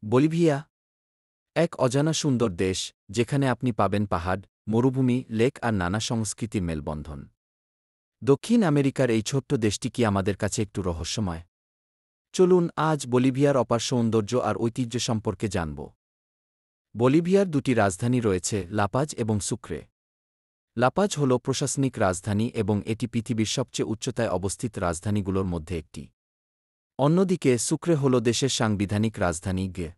Bolivia এক অজানা সুন্দর দেশ, যেখানে আপনি পাবেন পাহাড়, মরুভূমি, লেক আর নানা সংস্কৃতির মেলবন্ধন। দক্ষিণ আমেরিকার এই ছোট্ট দেশটি কি আমাদের কাছে একটু রহস্যময়? চলুন আজ বলিভিয়ার অপার সৌন্দর্য আর ঐতিহ্য সম্পর্কে জানব। বলিভিয়ার দুটি রাজধানী রয়েছে, লাপাজ এবং সুক্রে। লাপাজ হল প্রশাসনিক রাজধানী এবং এটি পৃথিবীর সবচেয়ে উচ্চতায় অবস্থিত রাজধানীগুলোর মধ্যে একটি। অন্যদিকে সুক্রে হল দেশের সাংবিধানিক রাজধানী গে।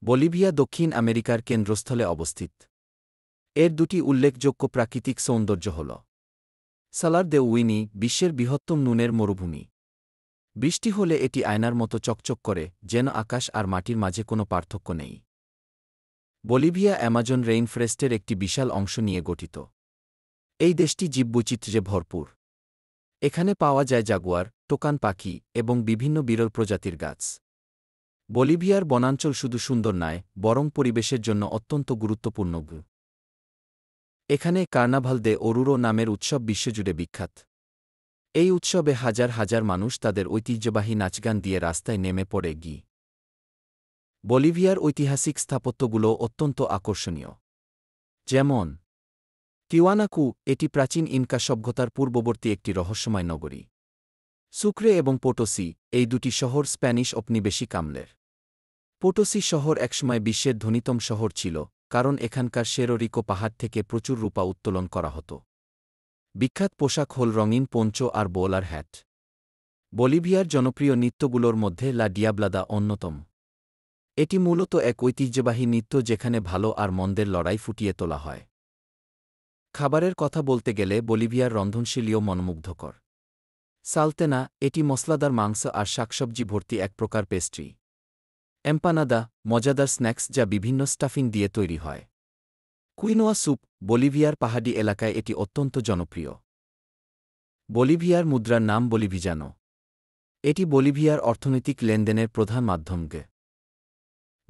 বলিভিয়া দক্ষিণ আমেরিকার কেন্দ্রস্থলে অবস্থিত। এর দুটি উল্লেখযোগ্য প্রাকৃতিক সৌন্দর্য হল সালার দে উইনি, বিশ্বের বৃহত্তম নুনের মরুভূমি। বৃষ্টি হলে এটি আয়নার মতো চকচক করে, যেন আকাশ আর মাটির মাঝে কোনো পার্থক্য নেই। বলিভিয়া অ্যামাজন রেইনফরেস্টের একটি বিশাল অংশ নিয়ে গঠিত। এই দেশটি জীববৈচিত্র্যে ভরপুর। এখানে পাওয়া যায় জাগুয়ার, টোকান পাখি এবং বিভিন্ন বিরল প্রজাতির গাছ। বলিভিয়ার বনাঞ্চল শুধু সুন্দর নয়, বরং পরিবেশের জন্য অত্যন্ত গুরুত্বপূর্ণ। এখানে কার্নাভাল দে ওরুরো নামের উৎসব বিশ্বজুড়ে বিখ্যাত। এই উৎসবে হাজার হাজার মানুষ তাদের ঐতিহ্যবাহী নাচগান দিয়ে রাস্তায় নেমে পড়ে। বলিভিয়ার ঐতিহাসিক স্থাপত্যগুলো অত্যন্ত আকর্ষণীয়। যেমন টিওয়ানাকু, এটি প্রাচীন ইনকা সভ্যতার পূর্ববর্তী একটি রহস্যময় নগরী। সুক্রে এবং পোটোসি, এই দুটি শহর স্প্যানিশ ঔপনিবেশিক আমলের। পোটোসি শহর একসময় বিশ্বের ধনীতম শহর ছিল, কারণ এখানকার সেরো রিকো পাহাড় থেকে প্রচুর রূপা উত্তোলন করা হতো। বিখ্যাত পোশাক হল রঙিন পোঞ্চো আর বোলার হ্যাট। বলিভিয়ার জনপ্রিয় নৃত্যগুলোর মধ্যে লা ডিয়াব্লাদা অন্যতম। এটি মূলত এক ঐতিহ্যবাহী নৃত্য যেখানে ভালো আর মন্দের লড়াই ফুটিয়ে তোলা হয়। খাবারের কথা বলতে গেলে বলিভিয়ার রন্ধনশৈলীও মনোমুগ্ধকর। সালতেনা, এটি মশলাদার মাংস আর শাকসবজি ভর্তি এক প্রকার পেস্ট্রি। এম্পানাদা, মজাদার স্ন্যাক্স যা বিভিন্ন স্টাফিং দিয়ে তৈরি হয়। কুইনোয়া স্যুপ, বলিভিয়ার পাহাড়ি এলাকায় এটি অত্যন্ত জনপ্রিয়। বলিভিয়ার মুদ্রার নাম বলিভিজানো। এটি বলিভিয়ার অর্থনৈতিক লেনদেনের প্রধান মাধ্যম।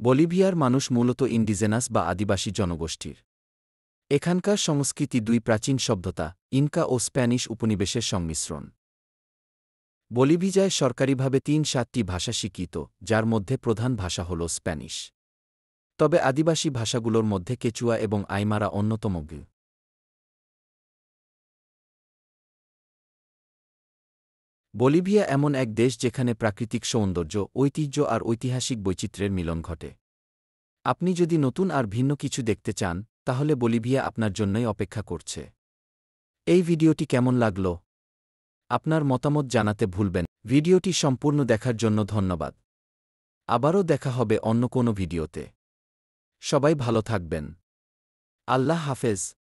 বলিভিয়ার মানুষ মূলত ইন্ডিজেনাস বা আদিবাসী জনগোষ্ঠীর। এখানকার সংস্কৃতি দুই প্রাচীন সভ্যতা, ইনকা ও স্প্যানিশ উপনিবেশের সংমিশ্রণ। বলিভিয়ায় সরকারিভাবে ৩-৭টি ভাষা স্বীকৃত, যার মধ্যে প্রধান ভাষা হল স্প্যানিশ। তবে আদিবাসী ভাষাগুলোর মধ্যে কেচুয়া এবং আইমারা অন্যতম। বলিভিয়া এমন এক দেশ যেখানে প্রাকৃতিক সৌন্দর্য, ঐতিহ্য আর ঐতিহাসিক বৈচিত্র্যের মিলন ঘটে। আপনি যদি নতুন আর ভিন্ন কিছু দেখতে চান, তাহলে বলিভিয়া আপনার জন্যই অপেক্ষা করছে। এই ভিডিওটি কেমন লাগল? আপনার মতামত জানাতে ভুলবেন। ভিডিওটি সম্পূর্ণ দেখার জন্য ধন্যবাদ। আবারও দেখা হবে অন্য কোনো ভিডিওতে। সবাই ভালো থাকবেন। আল্লাহ হাফেজ।